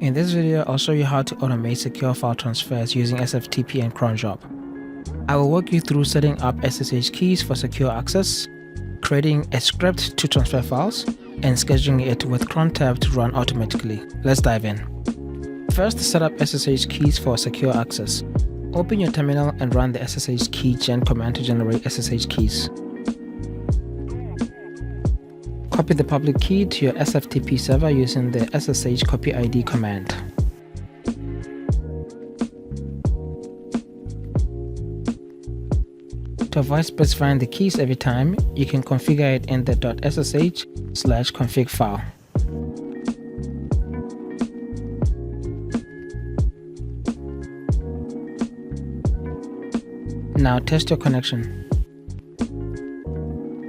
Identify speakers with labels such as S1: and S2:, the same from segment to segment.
S1: In this video, I'll show you how to automate secure file transfers using SFTP and Cron job. I will walk you through setting up SSH keys for secure access, creating a script to transfer files, and scheduling it with Cron tab to run automatically. Let's dive in. First, set up SSH keys for secure access. Open your terminal and run the SSH key gen command to generate SSH keys. Copy the public key to your SFTP server using the SSH copy ID command. To avoid specifying the keys every time, you can configure it in the .sh/config file. Now test your connection.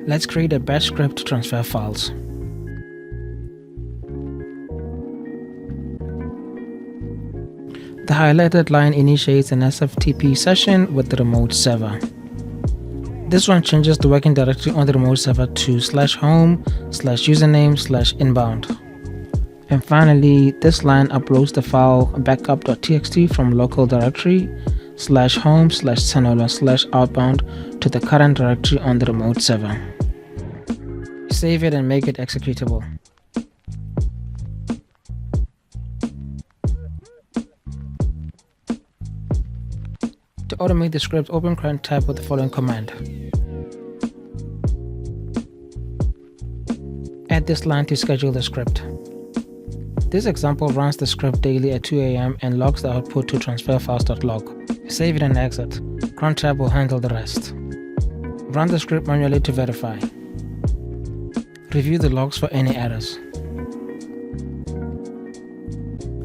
S1: Let's create a batch script to transfer files. The highlighted line initiates an SFTP session with the remote server. This one changes the working directory on the remote server to /home/username/inbound. And finally, this line uploads the file backup.txt from local directory /home/senola/outbound to the current directory on the remote server. Save it and make it executable. To automate the script, open Cron tab with the following command. Add this line to schedule the script. This example runs the script daily at 2 AM and logs the output to transferfiles.log. Save it and exit. Cron tab will handle the rest. Run the script manually to verify. Review the logs for any errors.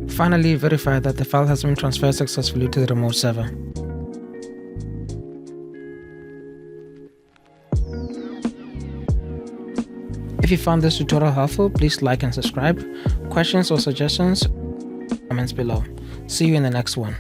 S1: Finally, verify that the file has been transferred successfully to the remote server. If you found this tutorial helpful, please like and subscribe. Questions or suggestions, comments below. See you in the next one.